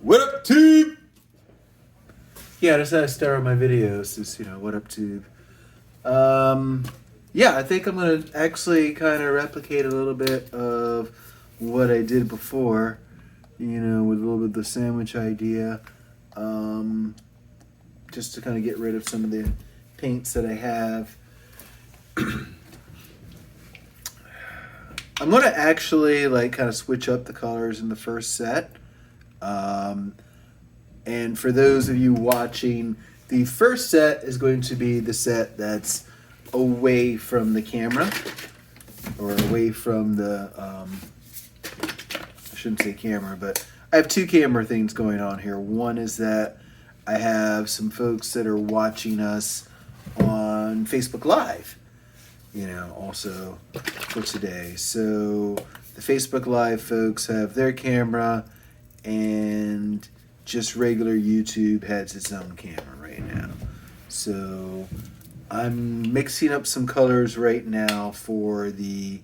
What up, tube? Yeah, that's how I start my videos. Just, what up, tube? Yeah, I think I'm gonna actually kind of replicate a little bit of what I did before. With a little bit of the sandwich idea. Just to kind of get rid of some of the paints that I have. I'm gonna actually kind of switch up the colors in the first set. And for those of you watching, the first set is going to be the set that's away from the camera, or away from the, I shouldn't say camera, but I have two camera things going on here. One is that I have some folks that are watching us on Facebook Live, also for today. So the Facebook Live folks have their camera, and just regular YouTube has its own camera right now. So I'm mixing up some colors right now for the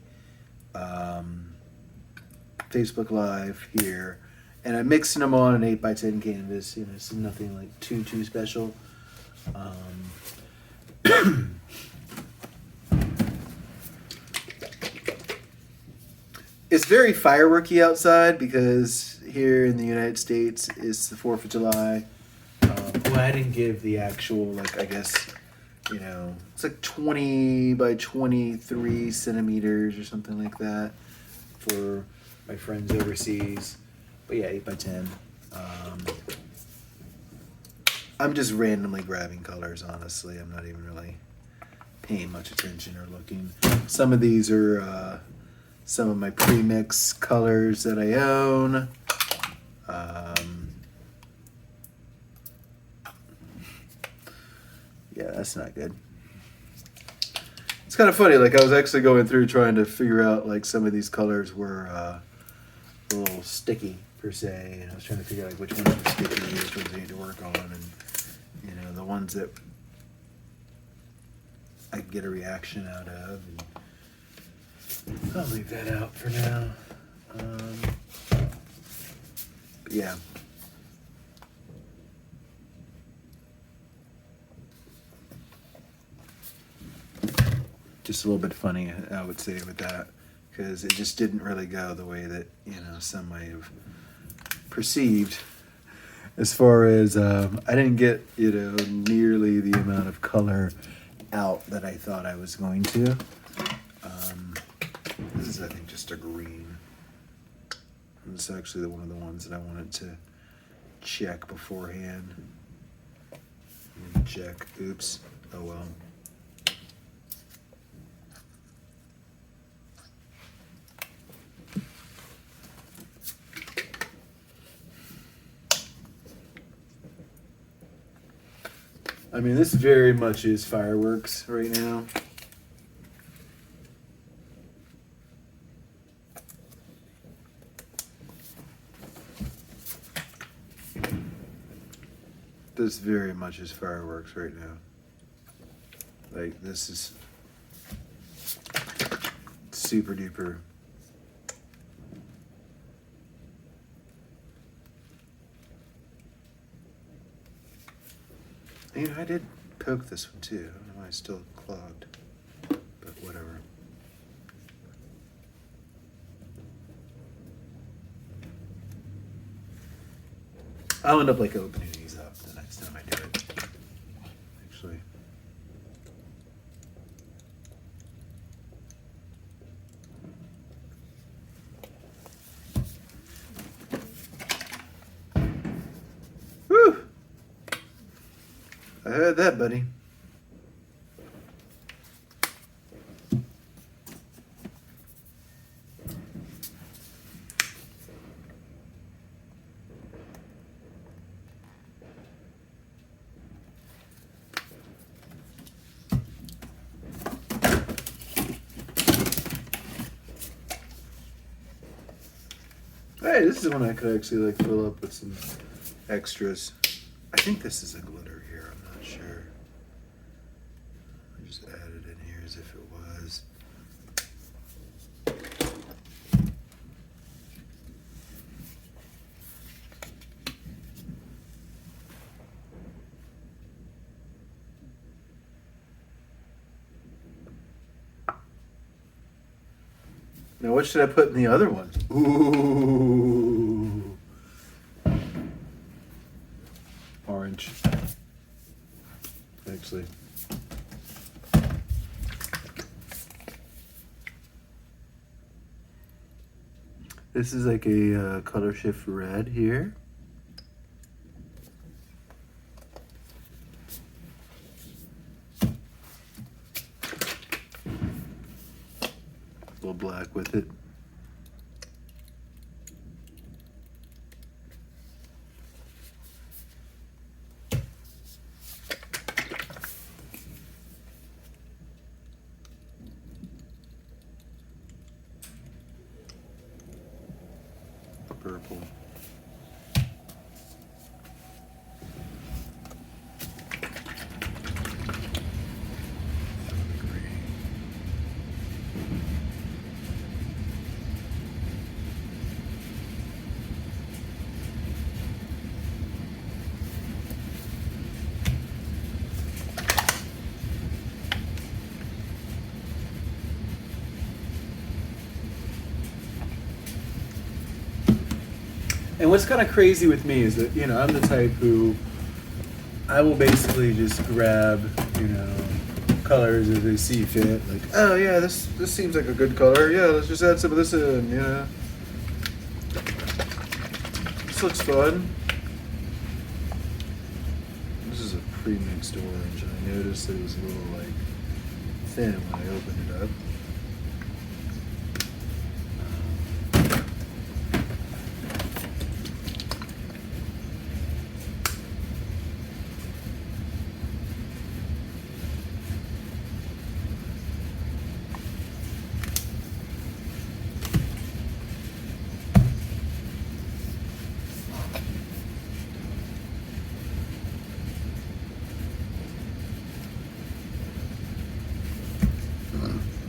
Facebook Live here. And I'm mixing them on an 8x10 canvas. It's nothing like too special. It's very fireworky outside because here in the United States it's the 4th of July. Well, I didn't give the actual, I guess, it's like 20 by 23 centimeters or something like that for my friends overseas. But yeah, 8x10. I'm just randomly grabbing colors, honestly. I'm not even really paying much attention or looking. Some of these are some of my pre-mix colors that I own. Yeah, that's not good. It's kind of funny. I was actually going through trying to figure out some of these colors were a little sticky per se, and I was trying to figure out which ones were sticky, which ones I need to work on, and the ones that I can get a reaction out of. And I'll leave that out for now. But yeah. Just a little bit funny, I would say, with that, because it just didn't really go the way that some might have perceived. As far as I didn't get nearly the amount of color out that I thought I was going to. This is, I think, just a green. This is actually one of the ones that I wanted to check beforehand. Check. Oops. Oh well. I mean, this very much is fireworks right now. This very much is fireworks right now. This is super duper. I did poke this one too. I don't know why it's still clogged, but whatever. I'll end up opening these up the next time I do it. Actually. Whew! I heard that, buddy. Hey, this is one I could actually fill up with some extras. I think this is a glitter here, I'm not sure. I just added in here as if it was. Now what should I put in the other one? Ooh. Orange. Actually. This is like a color shift red here. A little black with it. Purple. And what's kind of crazy with me is that, you know, I'm the type who I will basically just grab, you know, colors as they see fit. Like, oh yeah, this seems like a good color. Yeah, let's just add some of this in, you know. This looks fun. This is a pre-mixed orange, and I noticed that it was a little, like, thin when I opened it up.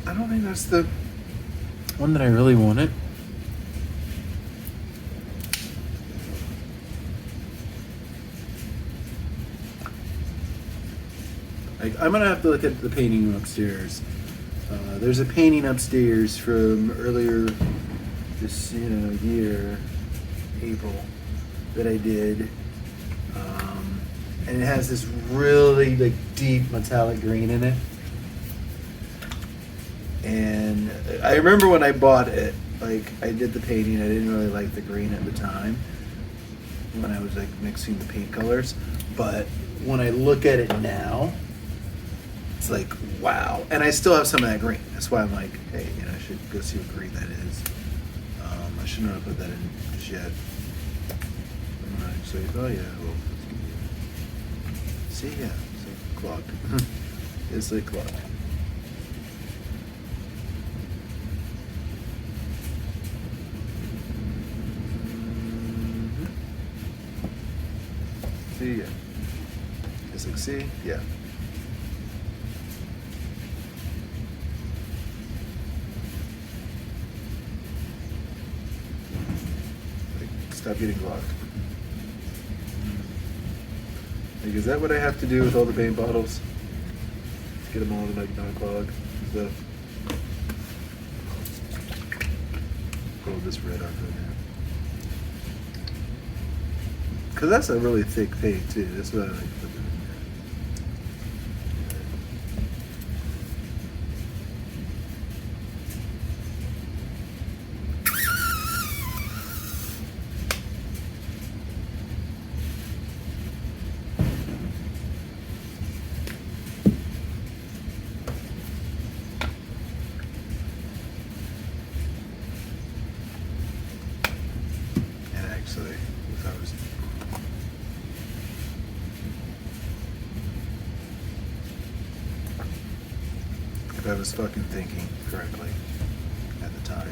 I don't think that's the one that I really wanted. Like, I'm gonna have to look at the painting upstairs. There's a painting upstairs from earlier this year, April, that I did, and it has this really like deep metallic green in it. And I remember when I bought it, like I did the painting, I didn't really like the green at the time when I was like mixing the paint colors. But when I look at it now, it's like, wow. And I still have some of that green. That's why I'm like, hey, you know, I should go see what green that is. I shouldn't have put that in just yet. I'm gonna say, oh yeah, well, see, yeah, it's like clogged. It's like clogged. See, yeah. It's like, see, yeah. Like, stop getting clogged. Like, is that what I have to do with all the paint bottles? Get them all to like not clog stuff. Pull this red off right now. Because that's a really thick paint too. That's what I like to put it in there. And actually, if I was fucking thinking correctly at the time.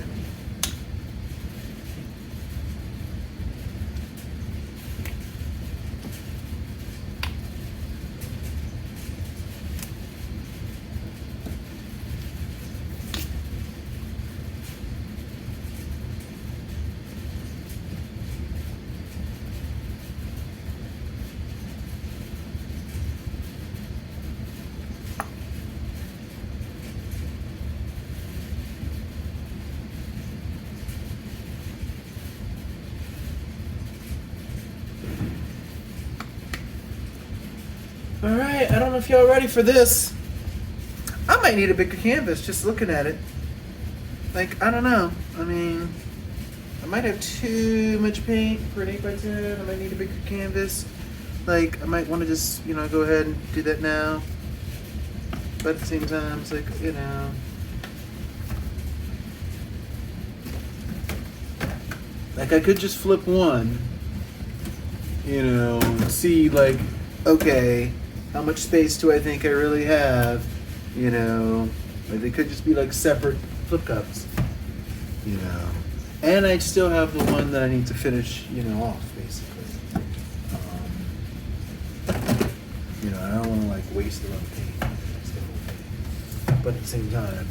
All right, I don't know if y'all ready for this. I might need a bigger canvas just looking at it. Like, I don't know. I mean, I might have too much paint for an 8x10. I might need a bigger canvas. Like, I might want to just, go ahead and do that now. But at the same time, it's like, like I could just flip one, see like, okay, how much space do I think I really have? Like they could just be like separate flip cups, And I still have the one that I need to finish, off basically. I don't want to like waste a lot of paint. But at the same time,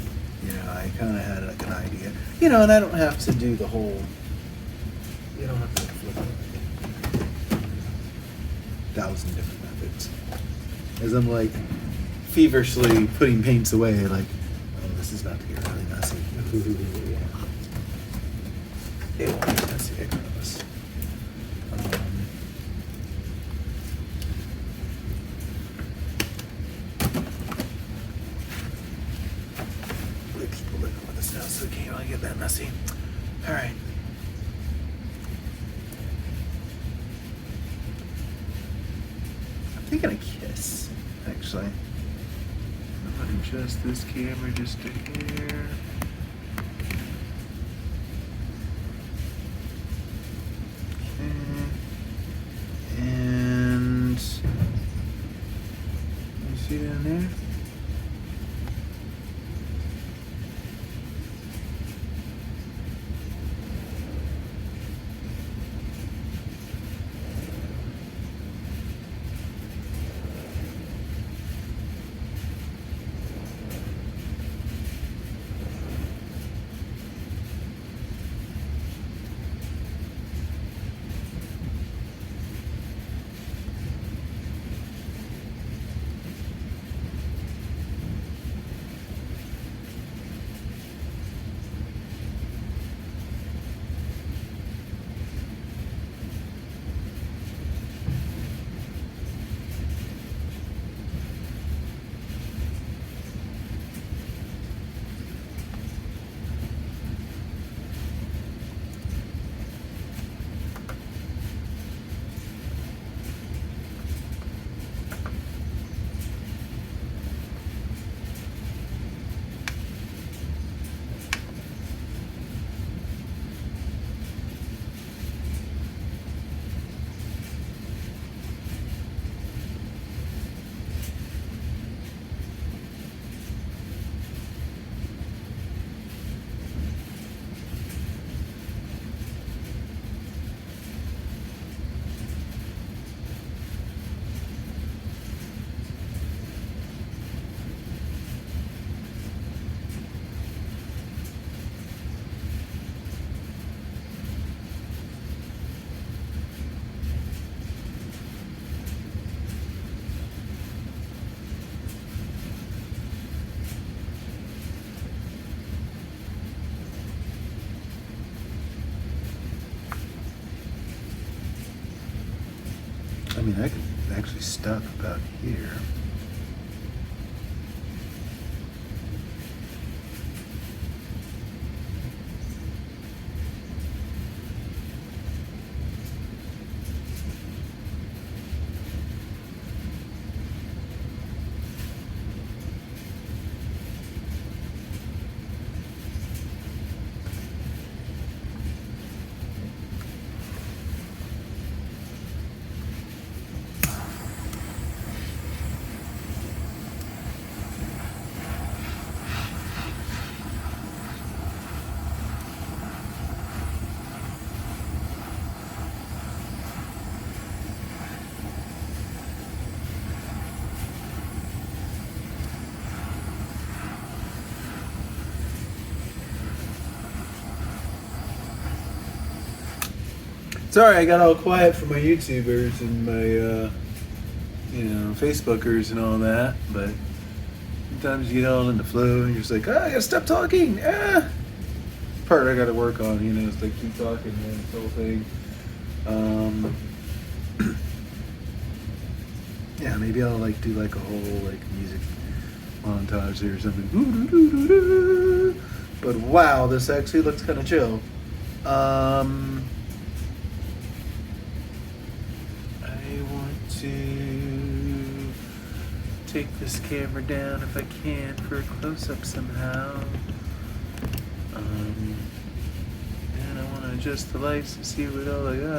I kind of had like an idea, and I don't have to do the whole. You don't have to flip it. 1,000 different methods. As I'm like feverishly putting paints away, like, oh, this is about to get really messy. It won't be messy, I promise. We'll live with this now, so it can't really get that messy. All right. I'm thinking a kiss, actually. I'm gonna adjust this camera just to here. Okay. And you see down there? I mean, I could actually stop about here. Sorry, I got all quiet for my YouTubers and my, Facebookers and all that, but sometimes you get all in the flow and you're just like, I gotta stop talking. Part I gotta work on, it's like keep talking, man, this whole thing. Yeah, maybe I'll like do like a whole like music montage or something. But wow, this actually looks kind of chill. I want to take this camera down if I can for a close-up somehow. And I want to adjust the lights to see what all I got.